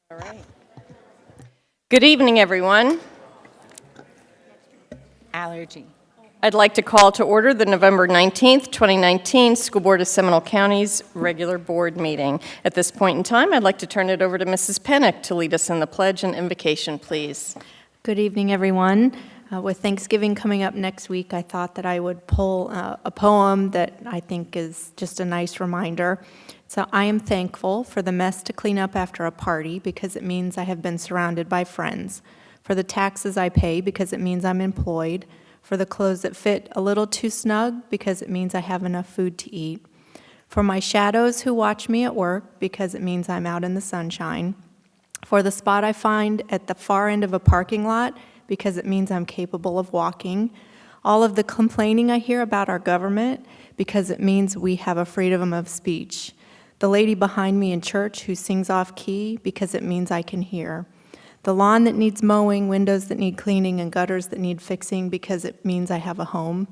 All right. Good evening, everyone. Allergy. I'd like to call to order the November 19th, 2019 School Board of Seminole County's regular board meeting. At this point in time, I'd like to turn it over to Mrs. Pennick to lead us in the pledge and invocation, please. Good evening, everyone. With Thanksgiving coming up next week, I thought that I would pull a poem that I think is just a nice reminder. So I am thankful for the mess to clean up after a party because it means I have been surrounded by friends, for the taxes I pay because it means I'm employed, for the clothes that fit a little too snug because it means I have enough food to eat, for my shadows who watch me at work because it means I'm out in the sunshine, for the spot I find at the far end of a parking lot because it means I'm capable of walking, all of the complaining I hear about our government because it means we have a freedom of speech, the lady behind me in church who sings off key because it means I can hear, the lawn that needs mowing, windows that need cleaning, and gutters that need fixing because it means I have a home,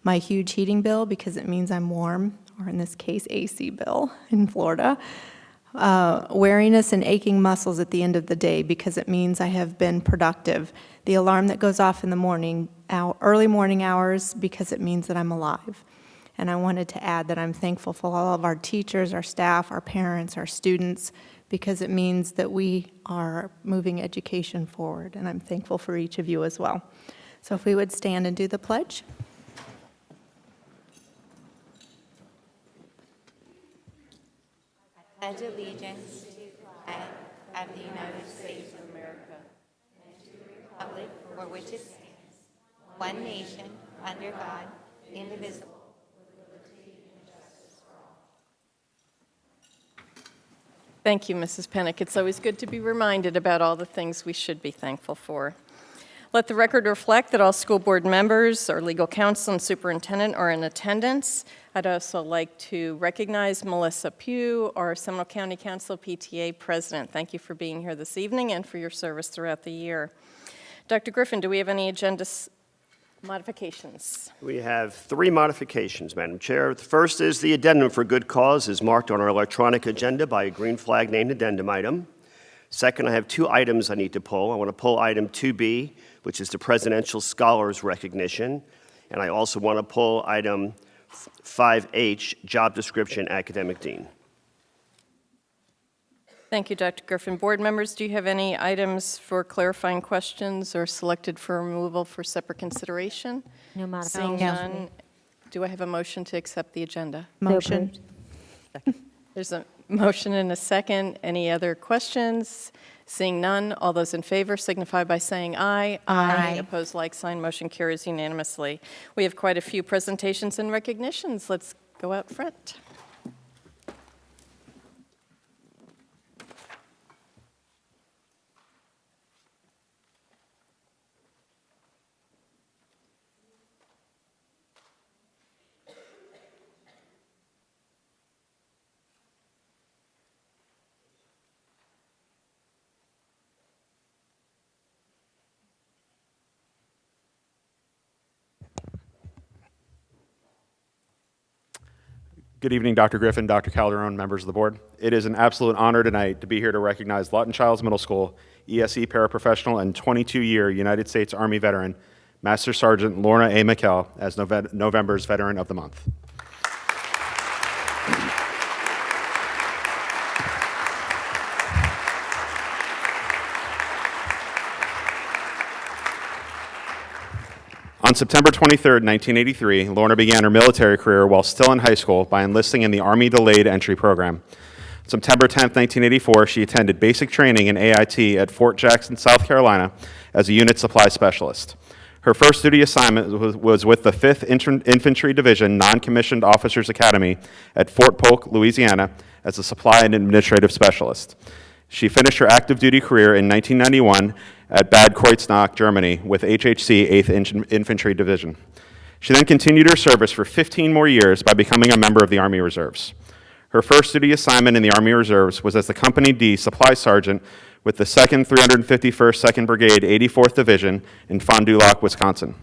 my huge heating bill because it means I'm warm, or in this case, AC bill in Florida, weariness and aching muscles at the end of the day because it means I have been productive, the alarm that goes off in the morning, early morning hours because it means that I'm alive. And I wanted to add that I'm thankful for all of our teachers, our staff, our parents, our students, because it means that we are moving education forward, and I'm thankful for each of you as well. So if we would stand and do the pledge. I pledge allegiance to the flag of the United States of America and to the republic for which it stands, one nation, under God, indivisible. Thank you, Mrs. Pennick. It's always good to be reminded about all the things we should be thankful for. Let the record reflect that all school board members, our legal counsel, and superintendent are in attendance. I'd also like to recognize Melissa Pugh, our Seminole County Council PTA president. Thank you for being here this evening and for your service throughout the year. Dr. Griffin, do we have any agenda modifications? We have 3 modifications, Madam Chair. The first is the addendum for good cause is marked on our electronic agenda by a green flag named addendum item. Second, I have 2 items I need to pull. I want to pull item 2B, which is the Presidential Scholars Recognition, and I also want to pull item 5H, Job Description, Academic Dean. Thank you, Dr. Griffin. Board members, do you have any items for clarifying questions or selected for removal for separate consideration? No Seeing modification. none, do I have a motion to accept the agenda? Motion. There's a motion and a second. Any other questions? Seeing none, all those in favor signify by saying aye. Aye. Opposed, like sign. Motion carries unanimously. We have quite a few presentations and recognitions. Let's go out front. Good evening, Dr. Griffin, Dr. Calderon, members of the board. It is an absolute honor tonight to be here to recognize Lawton Childs Middle School ESE paraprofessional and 22-year United States Army veteran, Master Sergeant Lorna A. McKell, as November's Veteran of the Month. On September 23, 1983, Lorna began her military career while still in high school by enlisting in the Army Delayed Entry Program. September 10, 1984, she attended basic training in AIT at Fort Jackson, South Carolina, as a unit supply specialist. Her first duty assignment was with the 5th Infantry Division Non-Commissioned Officers Academy at Fort Polk, Louisiana, as a supply and administrative specialist. She finished her active duty career in 1991 at Bad Kreuznach, Germany, with HHC 8th Infantry Division. She then continued her service for 15 more years by becoming a member of the Army Reserves. Her first duty assignment in the Army Reserves was as the Company D Supply Sergeant with the 2nd 351st 2nd Brigade 84th Division in Fond du Lac, Wisconsin.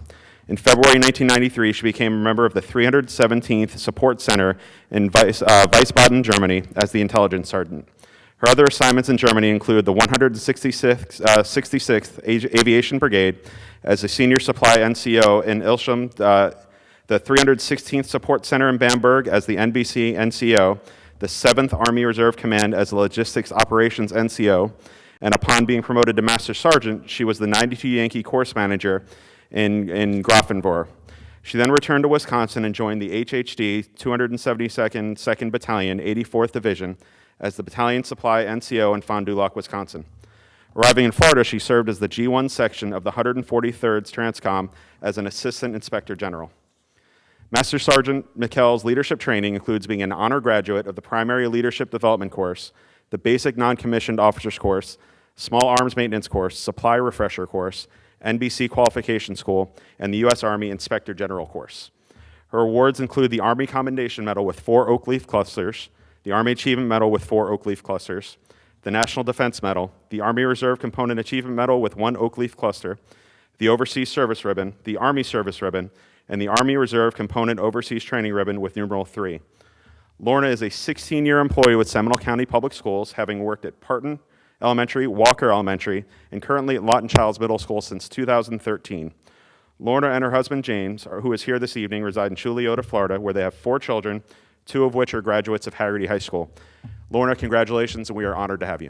In February 1993, she became a member of the 317th Support Center in Wiesbaden, Germany, as the Intelligence Sergeant. Her other assignments in Germany include the 166th Aviation Brigade as a senior supply NCO in Ilsham, the 316th Support Center in Bamberg as the NBC NCO, the 7th Army Reserve Command as the Logistics Operations NCO, and upon being promoted to Master Sergeant, she was the 92 Yankee Course Manager in Grafenvohr. She then returned to Wisconsin and joined the HHD 272nd 2nd Battalion, 84th Division, as the Battalion Supply NCO in Fond du Lac, Wisconsin. Arriving in Florida, she served as the G1 section of the 143rd Transcom as an Assistant Inspector General. Master Sergeant McKell's leadership training includes being an honor graduate of the Primary Leadership Development Course, the Basic Non-Commissioned Officers Course, Small Arms Maintenance Course, Supply Refresher Course, NBC Qualification School, and the U.S. Army Inspector General Course. Her awards include the Army Commendation Medal with 4 Oak Leaf Clusters, the Army Achievement Medal with 4 Oak Leaf Clusters, the National Defense Medal, the Army Reserve Component Achievement Medal with 1 Oak Leaf Cluster, the Overseas Service Ribbon, the Army Service Ribbon, and the Army Reserve Component Overseas Training Ribbon with numeral 3. Lorna is a 16-year employee with Seminole County Public Schools, having worked at Parton Elementary, Walker Elementary, and currently at Lawton Childs Middle School since 2013. Lorna and her husband, James, who is here this evening, reside in Chulliota, Florida, where they have 4 children, 2 of which are graduates of Haggerty High School. Lorna, congratulations, and we are honored to have you.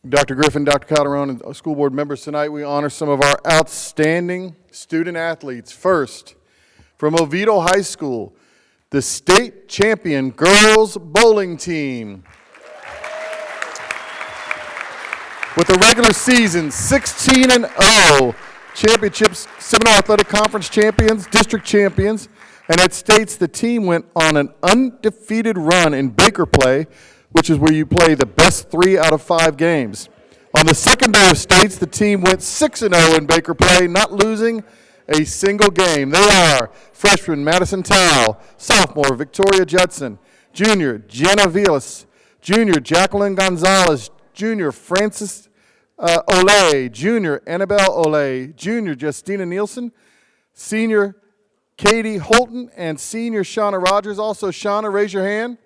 Dr. Griffin, Dr. Calderon, and school board members, tonight we honor some of our outstanding student athletes. First, from Oviedo High School, the state champion girls bowling team. With the regular season 16-0, championships, Seminole Athletic Conference champions, district champions, and at states the team went on an undefeated run in Baker play, which is where you play the best 3 out of 5 games. On the second day of states, the team went 6-0 in Baker play, not losing a single game. They are freshman Madison Towle, sophomore Victoria Judson, junior Jenna Vilas, junior Jacqueline Gonzalez, junior Francis Olay, junior Annabelle Olay, junior Justina Nielsen, senior Katie Holton, and senior Shauna Rogers. Also, Shauna, raise your hand.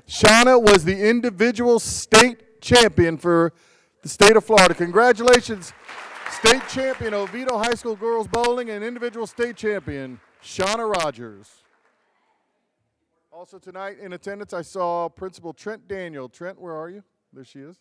Shauna was the individual state champion for the state of Florida. Congratulations, state champion Oviedo High School girls bowling and individual state champion Shauna Rogers. Also tonight in attendance, I saw Principal Trent Daniel. Trent, where are you? There she is.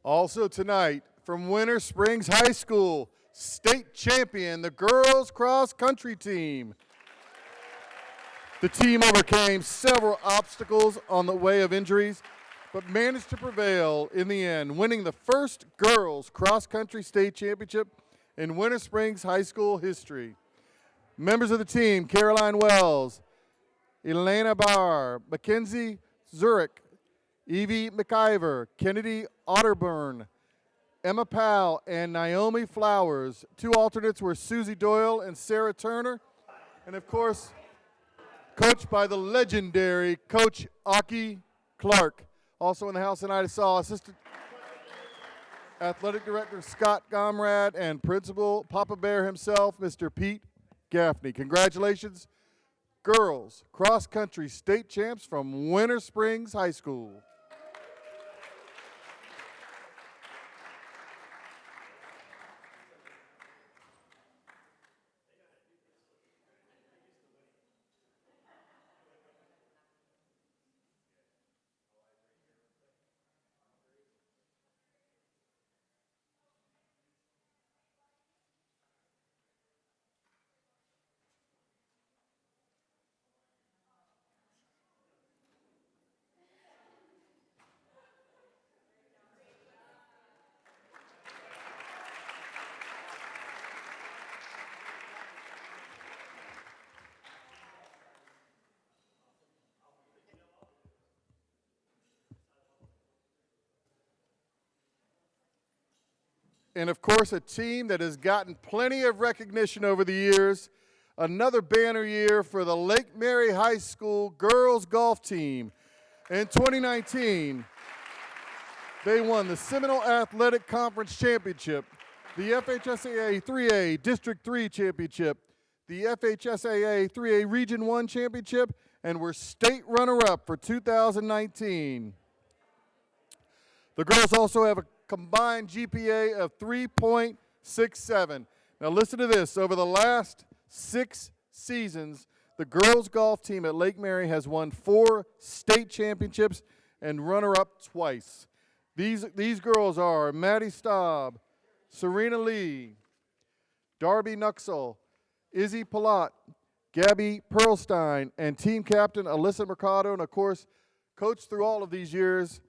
Also tonight, from Winter Springs High School, state champion, the girls cross country team. The team overcame several obstacles on the way of injuries, but managed to prevail in the end, winning the first girls cross country state championship in Winter Springs High School history. Members of the team, Caroline Wells, Elena Barr, Mackenzie Zurich, Evie McIver, Kennedy Otterburn, Emma Powell, and Naomi Flowers. 2 alternates were Susie Doyle and Sarah Turner. And of course, coached by the legendary Coach Aki Clark. Also in the house tonight, I saw Assistant Athletic Director Scott Gomrad and Principal Papa Bear himself, Mr. Pete Gaffney. Congratulations girls cross-country state champs from Winter Springs High School. And of course, a team that has gotten plenty of recognition over the years. Another banner year for the Lake Mary High School girls golf team. In 2019, they won the Seminole Athletic Conference Championship, the FHSAA 3A District 3 Championship, the FHSAA 3A Region 1 Championship, and were state runner-up for 2019. The girls also have a combined GPA of 3.67. Now listen to this. Over the last 6 seasons, the girls golf team at Lake Mary has won 4 state championships and runner-up twice. These girls are Maddie Staub, Serena Lee, Darby Nuxel, Izzy Palat, Gabby Perlstein, and team captain Alyssa Mercado, and of course, coached through all of these years,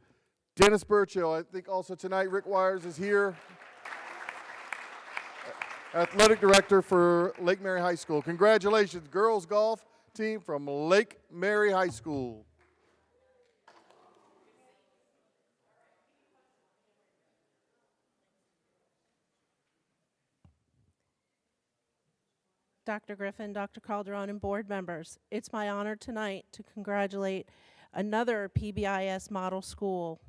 Dennis Burchill. I think also tonight Rick Wires is here. Athletic director for Lake Mary High School. Congratulations, girls golf team from Lake Mary High School. Dr. Griffin, Dr. Calderon, and board members, it's my honor tonight to congratulate another PBIS model school.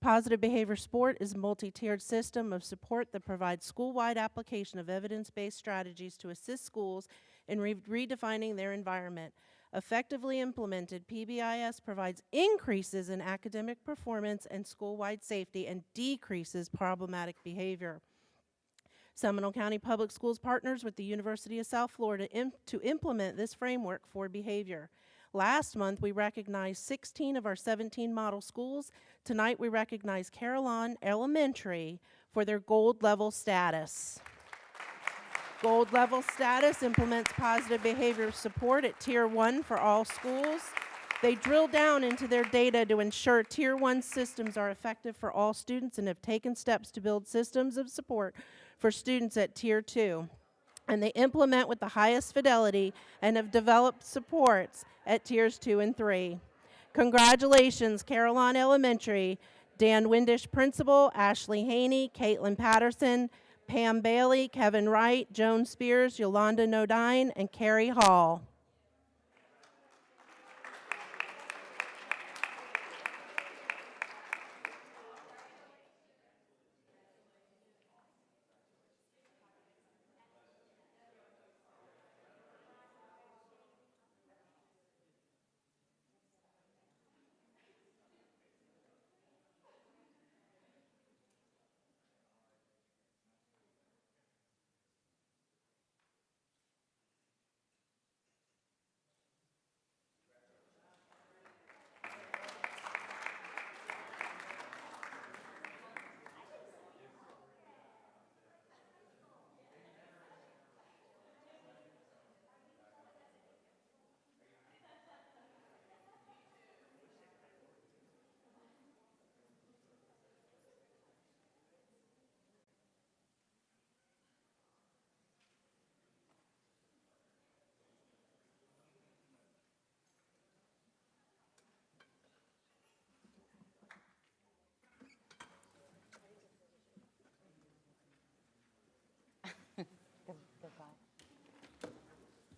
Positive Behavior Sport is a multi-tiered system of support that provides school-wide application of evidence-based strategies to assist schools in redefining their environment. Effectively implemented, PBIS provides increases in academic performance and school-wide safety and decreases problematic behavior. Seminole County Public Schools partners with the University of South Florida to implement this framework for behavior. Last month, we recognized 16 of our 17 model schools. Tonight, we recognize Carillon Elementary for their gold level status. Gold level status implements positive behavior support at Tier 1 for all schools. They drill down into their data to ensure Tier 1 systems are effective for all students and have taken steps to build systems of support for students at Tier 2. And they implement with the highest fidelity and have developed supports at Tiers 2 and 3. Congratulations, Carillon Elementary, Dan Windish, Principal, Ashley Haney, Caitlin Patterson, Pam Bailey, Kevin Wright, Joan Spears, Yolanda Nodine, and Carrie Hall.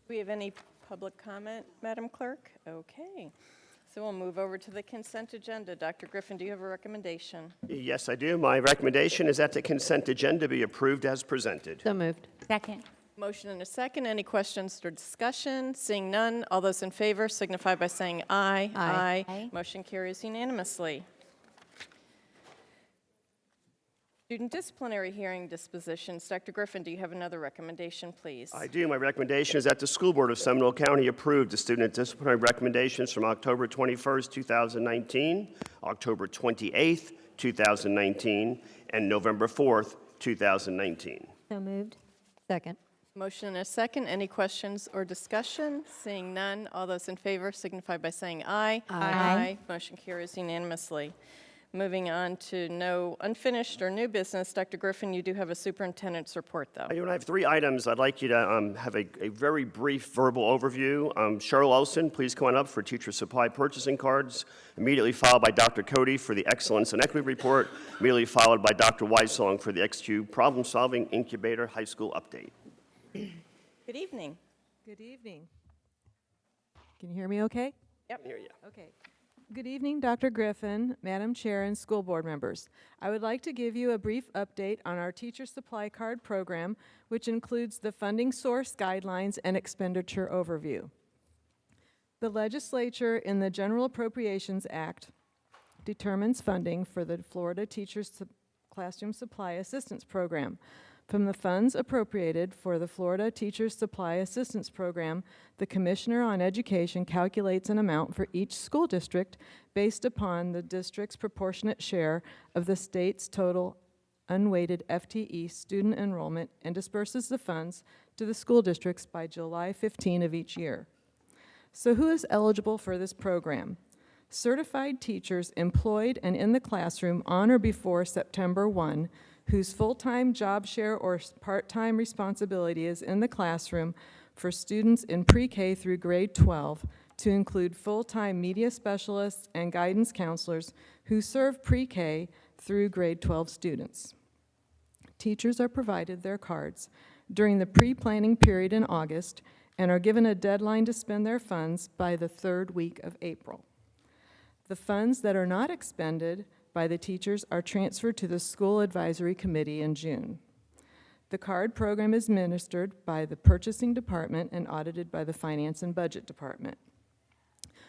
Do we have any public comment, Madam Clerk? Okay. So we'll move over to the consent agenda. Dr. Griffin, do you have a recommendation? Yes, I do. My recommendation is that the consent agenda be approved as presented. So moved. Second. Motion and a second. Any questions or discussion? Seeing none, all those in favor signify by saying aye. Aye. Aye. Motion carries unanimously. Student disciplinary hearing dispositions. Dr. Griffin, do you have another recommendation, please? I do. My recommendation is that the School Board of Seminole County approve the student disciplinary recommendations from October 21st, 2019, October 28th, 2019, and November 4th, 2019. So moved. Second. Motion and a second. Any questions or discussion? Seeing none, all those in favor signify by saying aye. Aye. Motion carries unanimously. Moving on to no unfinished or new business. Dr. Griffin, you do have a superintendent's report, though. I do. I have 3 items. I'd like you to have a very brief verbal overview. Cheryl Olson, please come on up for teacher supply purchasing cards, immediately followed by Dr. Cody for the Excellence and Equity Report, immediately followed by Dr. Weissong for the XQ Problem Solving Incubator High School Update. Good evening. Good evening. Can you hear me okay? Yep. Here you. Okay. Good evening, Dr. Griffin, Madam Chair, and school board members. I would like to give you a brief update on our teacher supply card program, which includes the funding source guidelines and expenditure overview. The legislature in the General Appropriations Act determines funding for the Florida Teachers Classroom Supply Assistance Program. From the funds appropriated for the Florida Teachers Supply Assistance Program, the Commissioner on Education calculates an amount for each school district based upon the district's proportionate share of the state's total unweighted FTE student enrollment and disperses the funds to the school districts by July 15 of each year. So who is eligible for this program? Certified teachers employed and in the classroom on or before September 1, whose full-time job share or part-time responsibility is in the classroom for students in pre-K through grade 12, to include full-time media specialists and guidance counselors who serve pre-K through grade 12 students. Teachers are provided their cards during the pre-planning period in August and are given a deadline to spend their funds by the 3rd week of April. The funds that are not expended by the teachers are transferred to the School Advisory Committee in June. The card program is administered by the Purchasing Department and audited by the Finance and Budget Department.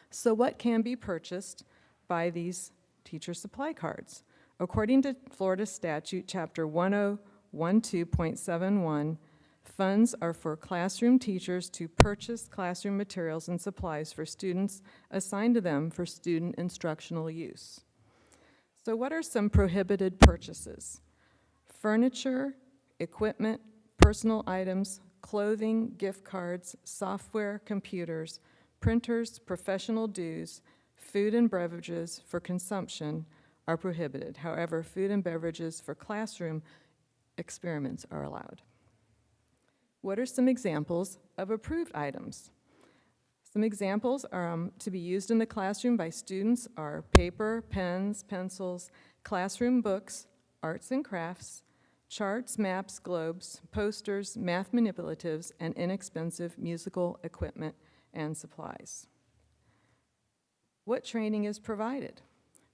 So what can be purchased by these teacher supply cards? According to Florida Statute, Chapter 1012.71, funds are for classroom teachers to purchase classroom materials and supplies for students assigned to them for student instructional use. So what are some prohibited purchases? Furniture, equipment, personal items, clothing, gift cards, software, computers, printers, professional dues, food and beverages for consumption are prohibited. However, food and beverages for classroom experiments are allowed. What are some examples of approved items? Some examples are, to be used in the classroom by students are paper, pens, pencils, classroom books, arts and crafts, charts, maps, globes, posters, math manipulatives, and inexpensive musical equipment and supplies. What training is provided?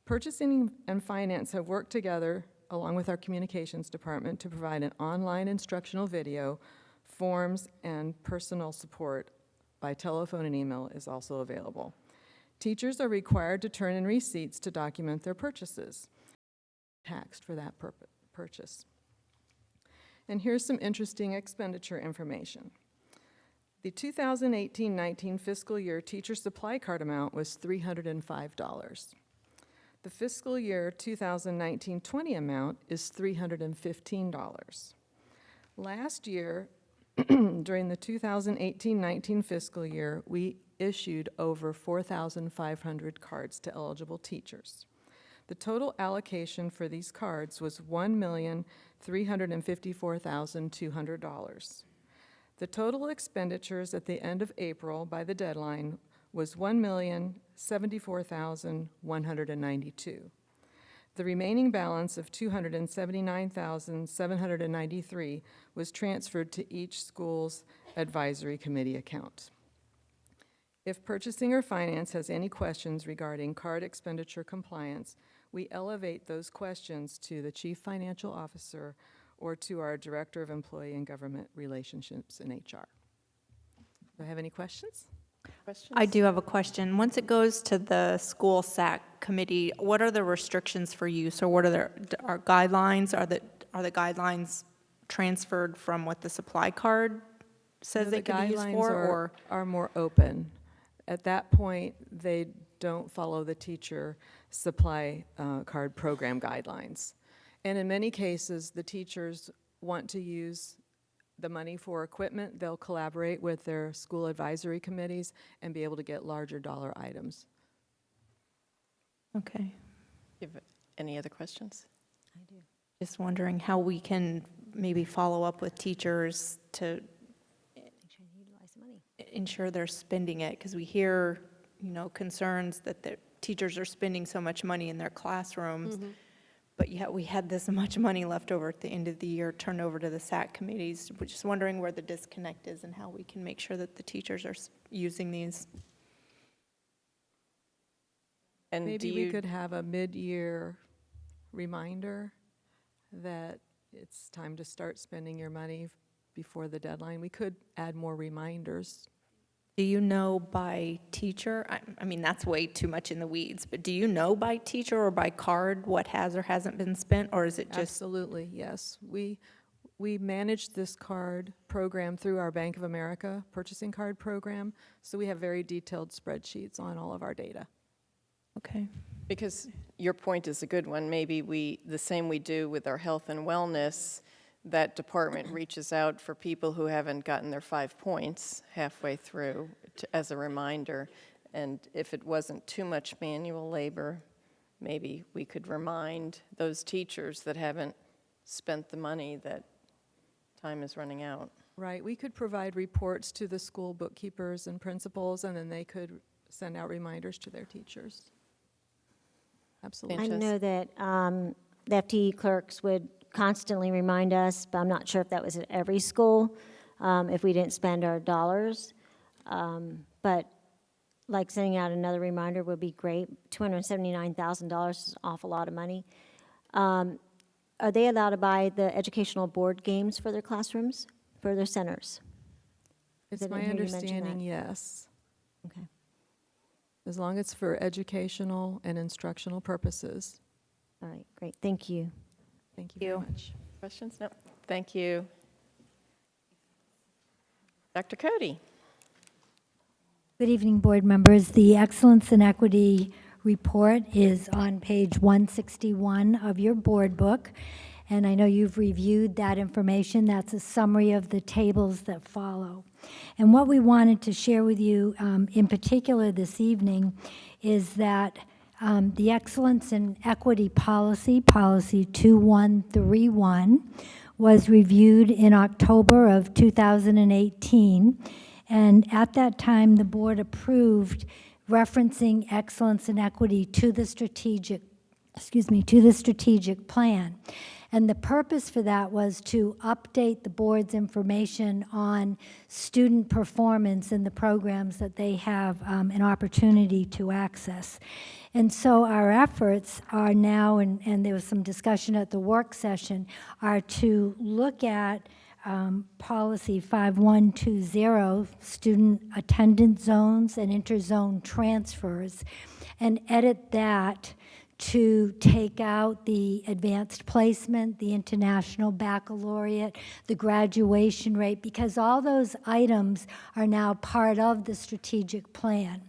Purchasing and finance have worked together along with our communications department to provide an online instructional video, forms, and personal support by telephone and email is also available. Teachers are required to turn in receipts to document their purchases, taxed for that purchase. And here's some interesting expenditure information. The 2018-19 fiscal year teacher supply card amount was $305. The fiscal year 2019-20 amount is $315. Last year, during the 2018-19 fiscal year, we issued over 4,500 cards to eligible teachers. The total allocation for these cards was $1,354,200. The total expenditures at the end of April by the deadline was $1,074,192. The remaining balance of $279,793 was transferred to each school's advisory committee account. If purchasing or finance has any questions regarding card expenditure compliance, we elevate those questions to the Chief Financial Officer or to our Director of Employee and Government Relationships in HR. Do I have any questions? Questions? I do have a question. Once it goes to the school SAC committee, what are the restrictions for use, or what are our guidelines? Are the guidelines transferred from what the supply card says they could be used for, or? Are more open. At that point, they don't follow the teacher supply card program guidelines. And in many cases, the teachers want to use the money for equipment. They'll collaborate with their school advisory committees and be able to get larger dollar items. Okay. Any other questions? Just wondering how we can maybe follow up with teachers to ensure they're spending it, because we hear, concerns that the teachers are spending so much money in their classrooms, but yet we had this much money left over at the end of the year turned over to the SAC committees. We're just wondering where the disconnect is and how we can make sure that the teachers are using these. And Maybe we could have a mid-year reminder that it's time to start spending your money before the deadline. We could add more reminders. Do you know by teacher? I mean, that's way too much in the weeds, but do you know by teacher or by card what has or hasn't been spent, or is it just? Absolutely, yes. We manage this card program through our Bank of America purchasing card program, so we have very detailed spreadsheets on all of our data. Okay. Because your point is a good one. Maybe the same we do with our health and wellness, that department reaches out for people who haven't gotten their 5 points halfway through as a reminder. And if it wasn't too much manual labor, maybe we could remind those teachers that haven't spent the money that time is running out. Right, we could provide reports to the school bookkeepers and principals, and then they could send out reminders to their teachers. Absolutely. I know that the FTE clerks would constantly remind us, but I'm not sure if that was at every school, if we didn't spend our dollars. But like sending out another reminder would be great. $279,000 is an awful lot of money. Are they allowed to buy the educational board games for their classrooms, for their centers? It's I didn't my hear you mention understanding, that. yes. Okay. As long as it's for educational and instructional purposes. All right, great. Thank you. Thank you very much. Questions? No. Thank you. Dr. Cody. Good evening, board members. The Excellence and Equity Report is on page 161 of your board book, and I know you've reviewed that information. That's a summary of the tables that follow. And what we wanted to share with you in particular this evening is that the Excellence and Equity Policy, Policy 2131, was reviewed in October of 2018. And at that time, the board approved referencing excellence and equity to the strategic plan. And the purpose for that was to update the board's information on student performance in the programs that they have an opportunity to access. And so our efforts are now, and there was some discussion at the work session, are to look at Policy 5120, student attendance zones and interzone transfers, and edit that to take out the advanced placement, the international baccalaureate, the graduation rate, because all those items are now part of the strategic plan.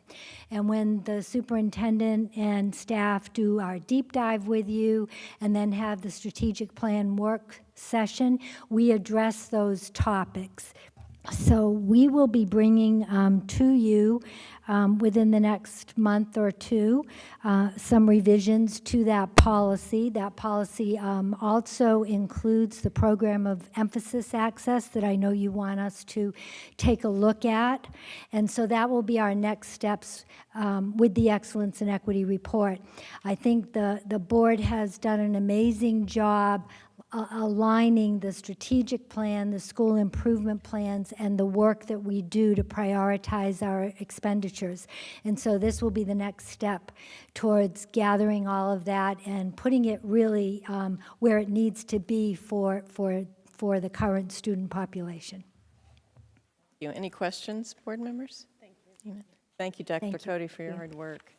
And when the superintendent and staff do our deep dive with you and then have the strategic plan work session, we address those topics. So we will be bringing to you within the next month or two some revisions to that policy. That policy also includes the program of emphasis access that I know you want us to take a look at. And so that will be our next steps with the Excellence and Equity Report. I think the board has done an amazing job aligning the strategic plan, the school improvement plans, and the work that we do to prioritize our expenditures. And so this will be the next step towards gathering all of that and putting it really where it needs to be for the current student population. Any questions, board members? Thank you. Thank you, Dr. Thank you. Cody, for your hard work.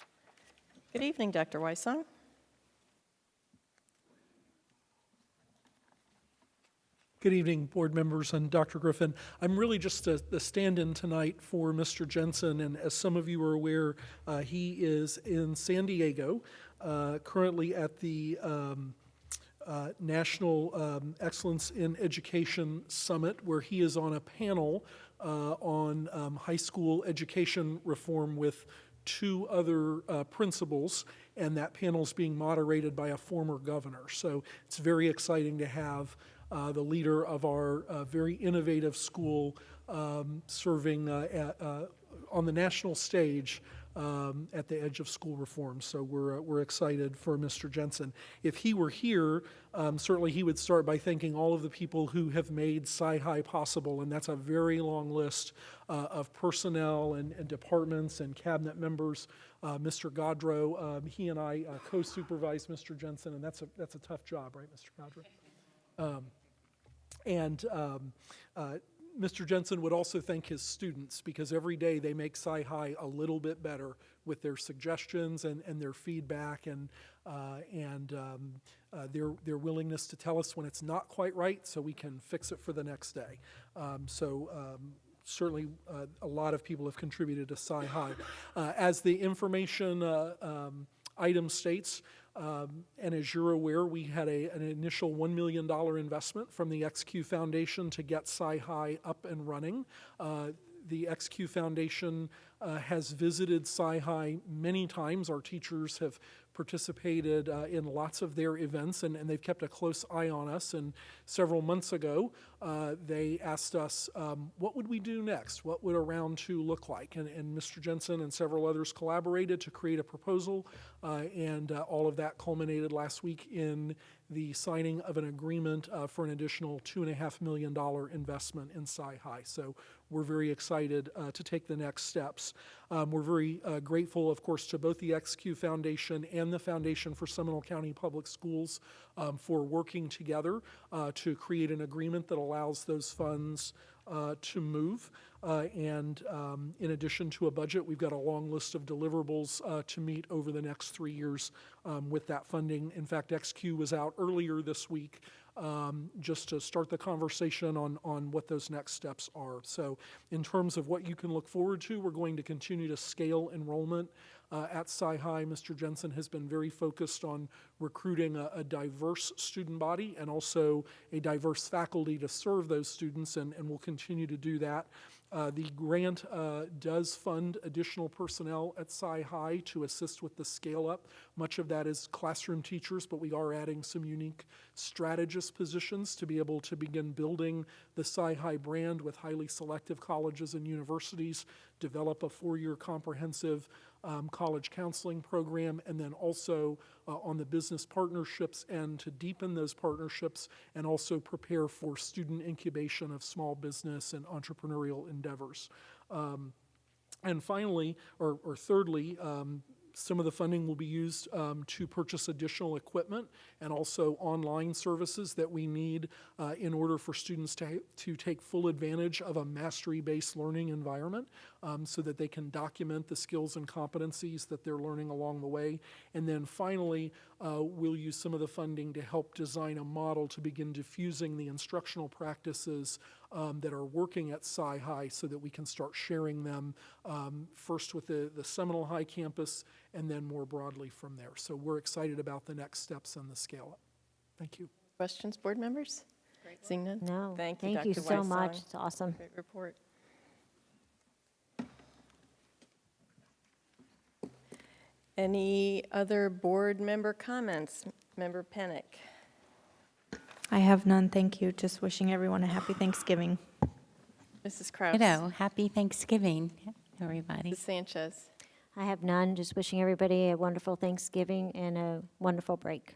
Good evening, Dr. Weissong. Good evening, board members and Dr. Griffin. I'm really just the stand-in tonight for Mr. Jensen, and as some of you are aware, he is in San Diego, currently at the National Excellence in Education Summit, where he is on a panel on high school education reform with 2 other principals, and that panel is being moderated by a former governor. So it's very exciting to have the leader of our very innovative school serving on the national stage at the edge of school reform. So we're excited for Mr. Jensen. If he were here, certainly he would start by thanking all of the people who have made Sci-Hi possible, and that's a very long list of personnel and departments and cabinet members. Mr. Godrow, he and I co-supervise Mr. Jensen, and that's a tough job, right, Mr. Godrow? Mr. Jensen would also thank his students, because every day they make Sci-Hi a little bit better with their suggestions and their feedback and their willingness to tell us when it's not quite right so we can fix it for the next day. Certainly a lot of people have contributed to Sci-Hi. As the information item states, and as you're aware, we had an initial $1 million investment from the XQ Foundation to get Sci-Hi up and running. The XQ Foundation has visited Sci-Hi many times. Our teachers have participated in lots of their events, and they've kept a close eye on us. And several months ago, they asked us, what would we do next? What would a round 2 look like? And Mr. Jensen and several others collaborated to create a proposal, and all of that culminated last week in the signing of an agreement for an additional $2.5 million investment in Sci-Hi. So we're very excited to take the next steps. We're very grateful, of course, to both the XQ Foundation and the Foundation for Seminole County Public Schools for working together to create an agreement that allows those funds to move. In addition to a budget, we've got a long list of deliverables to meet over the next 3 years with that funding. In fact, XQ was out earlier this week just to start the conversation on what those next steps are. So in terms of what you can look forward to, we're going to continue to scale enrollment at Sci-Hi. Mr. Jensen has been very focused on recruiting a diverse student body and also a diverse faculty to serve those students, and we'll continue to do that. The grant does fund additional personnel at Sci-Hi to assist with the scale-up. Much of that is classroom teachers, but we are adding some unique strategist positions to be able to begin building the Sci-Hi brand with highly selective colleges and universities, develop a 4-year comprehensive college counseling program, and then also on the business partnerships end to deepen those partnerships and also prepare for student incubation of small business and entrepreneurial endeavors. And finally, or thirdly, some of the funding will be used to purchase additional equipment and also online services that we need in order for students to take full advantage of a mastery-based learning environment so that they can document the skills and competencies that they're learning along the way. And then finally, we'll use some of the funding to help design a model to begin diffusing the instructional practices that are working at Sci-Hi so that we can start sharing them first with the Seminole High campus and then more broadly from there. So we're excited about the next steps and the scale-up. Thank you. Questions, board members? Seeing none? No. Thank you, Thank you Dr. so Weissong. much. It's awesome. Great report. Any other board member comments? Member Penick? I have none, thank you. Just wishing everyone a happy Thanksgiving. Mrs. Kraus? Hello, happy Thanksgiving, everybody. Mrs. Sanchez? I have none. Just wishing everybody a wonderful Thanksgiving and a wonderful break.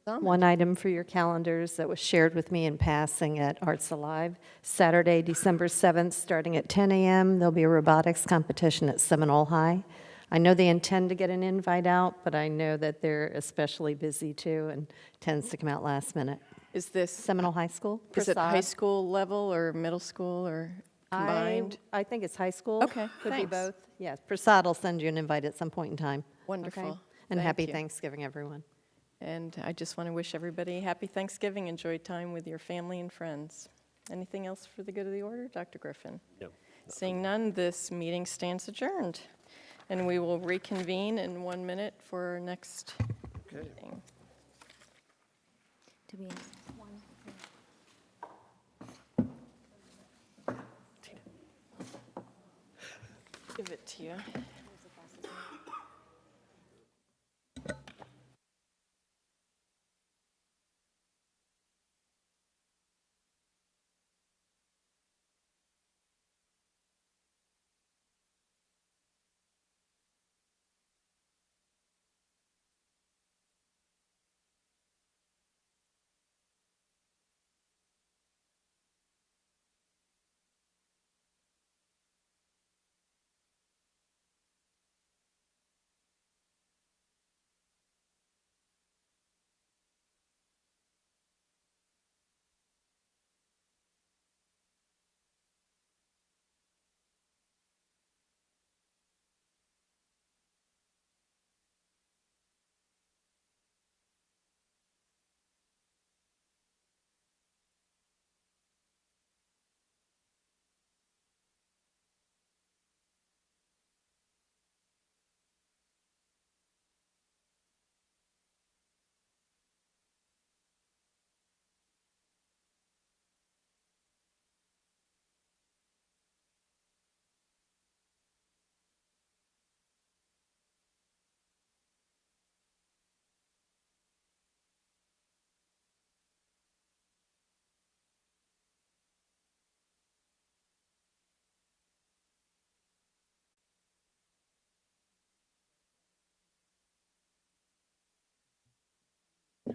One item for your calendars that was shared with me in passing at Arts Alive. Saturday, December 7th, starting at 10 a.m., there'll be a robotics competition at Seminole High. I know they intend to get an invite out, but I know that they're especially busy too and tends to come out last minute. Is this, Seminole High School? is it high Prasad. school level or middle school or combined? I think it's high school. Okay, Could be thanks. both. Yes, Prasad will send you an invite at some point in time. Wonderful. Okay? And Thank happy you. Thanksgiving, everyone. And I just want to wish everybody happy Thanksgiving. Enjoy time with your family and friends. Anything else for the good of the order? Dr. Griffin? No. Seeing none, this meeting stands adjourned. And we will reconvene in 1 minute for our next meeting. Do we have one? Give it to you.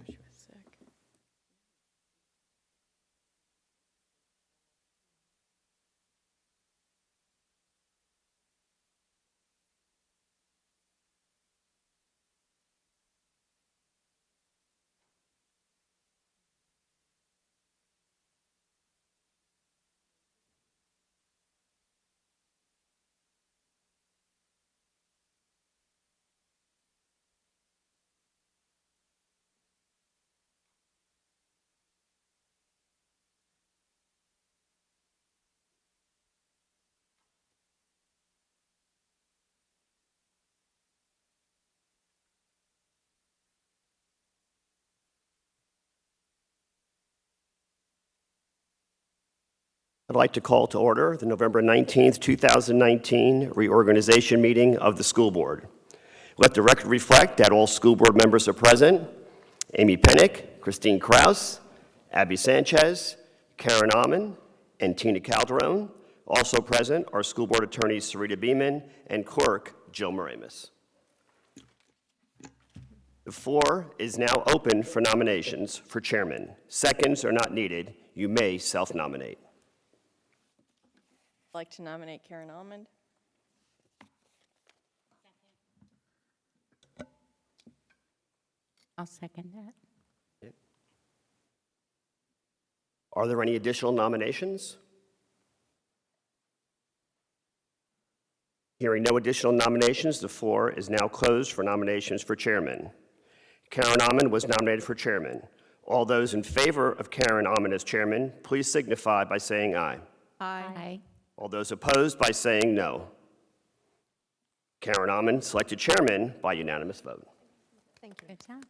She was sick. I'd like to call to order the November 19th, 2019 reorganization meeting of the school board. Let the record reflect that all school board members are present. Amy Pennick, Christine Kraus, Abby Sanchez, Karen Amman, and Tina Calderon. Also present are school board attorneys Sarita Beeman and clerk Jill Moramis. The floor is now open for nominations for chairman. Seconds are not needed. You may self-nominate. I'd like to nominate Karen Almond. I'll second that. Are there any additional nominations? Hearing no additional nominations, the floor is now closed for nominations for chairman. Karen Amman was nominated for chairman. All those in favor of Karen Amman as chairman, please signify by saying aye. Aye. All those opposed by saying no. Karen Amman selected chairman by unanimous vote. Thank you. Good job.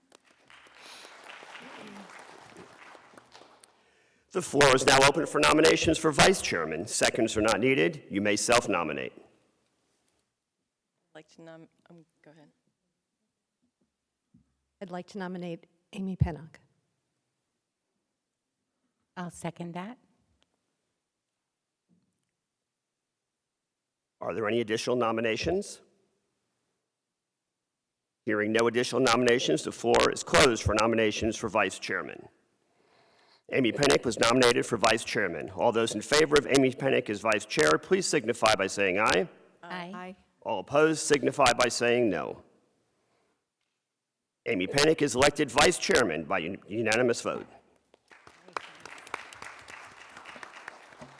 The floor is now open for nominations for vice chairman. Seconds are not needed. You may self-nominate. I'd like to go ahead. I'd like to nominate Amy Pennock. I'll second that. Are there any additional nominations? Hearing no additional nominations, the floor is closed for nominations for vice chairman. Amy Pennick was nominated for vice chairman. All those in favor of Amy Pennick as vice chair, please signify by saying aye. Aye. All opposed, signify by saying no. Amy Pennick is elected vice chairman by unanimous vote.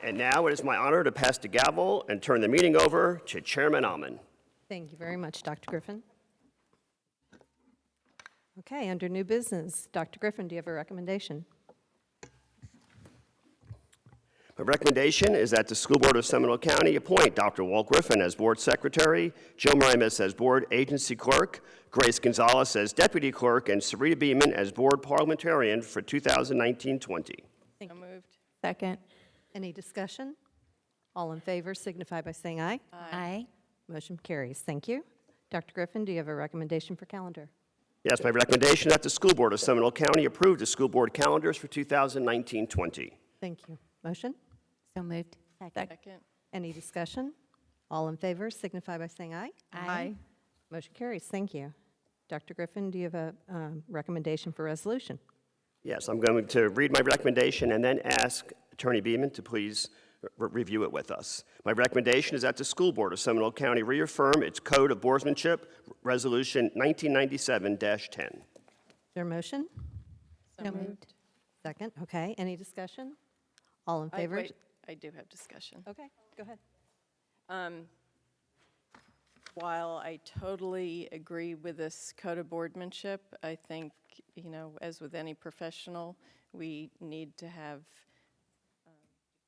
And now it is my honor to pass the gavel and turn the meeting over to Chairman Almond. Thank you very much, Dr. Griffin. Okay, under new business, Dr. Griffin, do you have a recommendation? My recommendation is that the School Board of Seminole County appoint Dr. Walt Griffin as Board Secretary, Jill Marimus as Board Agency Clerk, Grace Gonzalez as Deputy Clerk, and Sarita Beeman as Board Parliamentarian for 2019-20. So moved. Second. Any discussion? All in favor signify by saying aye. Aye. Motion carries. Thank you. Dr. Griffin, do you have a recommendation for calendar? Yes, my recommendation is that the School Board of Seminole County approve the school board calendars for 2019-20. Thank you. Motion? So moved. Second. Any discussion? All in favor signify by saying aye. Aye. Motion carries. Thank you. Dr. Griffin, do you have a recommendation for resolution? Yes, I'm going to read my recommendation and then ask Attorney Beeman to please review it with us. My recommendation is that the School Board of Seminole County reaffirm its Code of Boardsmanship, Resolution 1997-10. Is there a motion? So moved. Second. Okay. Any discussion? All in favor? Wait, I do have discussion. Okay. Go ahead. While I totally agree with this code of boardmanship, I think, you know, as with any professional, we need to have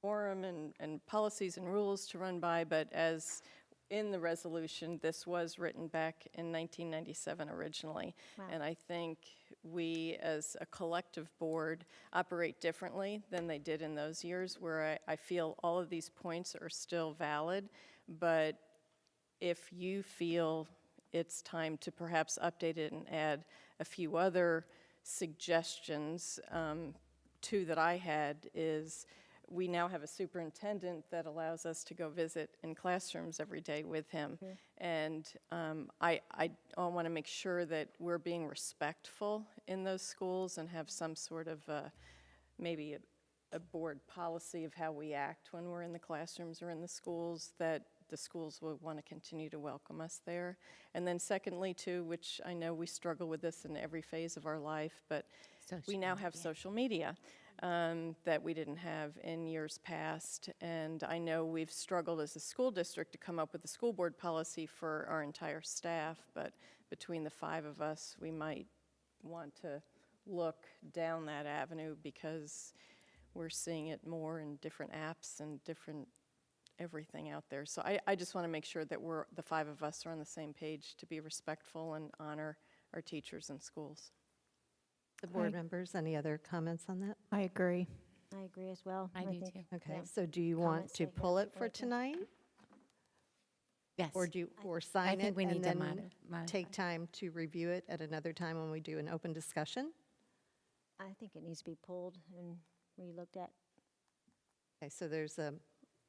decorum and policies and rules to run by, but as in the resolution, this was written back in 1997 originally. Wow. And I think we, as a collective board, operate differently than they did in those years, where I feel all of these points are still valid, but if you feel it's time to perhaps update it and add a few other suggestions, two that I had is we now have a superintendent that allows us to go visit in classrooms every day with him. And I want to make sure that we're being respectful in those schools and have some sort of maybe a board policy of how we act when we're in the classrooms or in the schools, that the schools will want to continue to welcome us there. And then secondly, too, which I know we struggle with this in every phase of our life, but we now have social media that we didn't have in years past. And I know we've struggled as a school district to come up with a school board policy for our entire staff, but between the 5 of us, we might want to look down that avenue because we're seeing it more in different apps and different everything out there. So I just want to make sure that the 5 of us are on the same page to be respectful and honor our teachers and schools. The board members, any other comments on that? I agree. I agree as well. I do think, too. Okay, yeah. so do you want Comments to like pull that it for before it- tonight? Yes. Or sign it think we need and to then modify. take time to review it at another time when we do an open discussion? I think it needs to be pulled and re-looked at. Okay, so there's a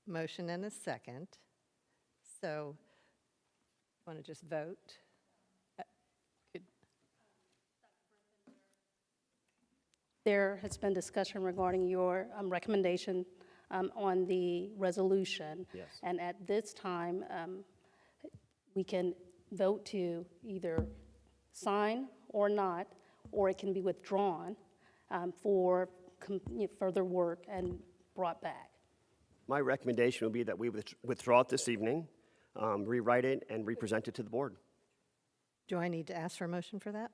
motion and a second. So, want to just vote? There has been discussion regarding your recommendation on the resolution. Yes. And at this time, we can vote to either sign or not, or it can be withdrawn for further work and brought back. My recommendation would be that we withdraw it this evening, rewrite it, and represent it to the board. Do I need to ask for a motion for that?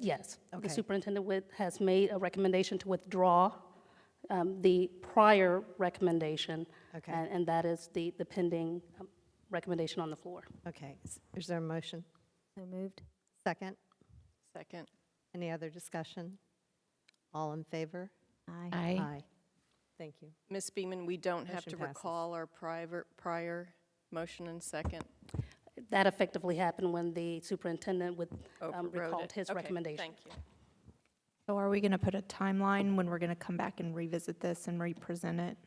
Yes. Okay. The superintendent has made a recommendation to withdraw the prior recommendation. Okay. And that is the pending recommendation on the floor. Okay, is there a motion? So moved. Second? Second. Any other discussion? All in favor? Aye. Aye. Thank you. Ms. Beeman, we don't have Motion to passes. recall our prior motion and second. That effectively happened when the superintendent Overrode recalled it. his Okay, recommendation. Thank you. So are we going to put a timeline when we're going to come back and revisit this and represent it?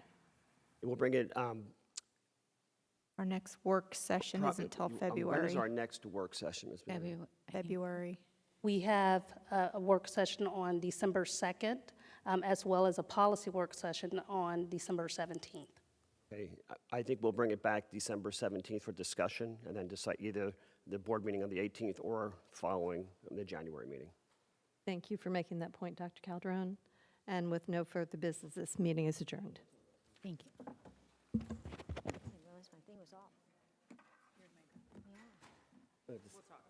We'll bring it, Or Our next work session is until When is February. our next work session, Ms. Manning? February. We have a work session on December 2nd, as well as a policy work session on December 17th. Okay, I think we'll bring it back December 17th for discussion, and then decide either the board meeting on the 18th or following the January meeting. Thank you for making that point, Dr. Calderon. And with no further business, this meeting is adjourned. Thank you. I didn't realize my thing was off. We'll talk.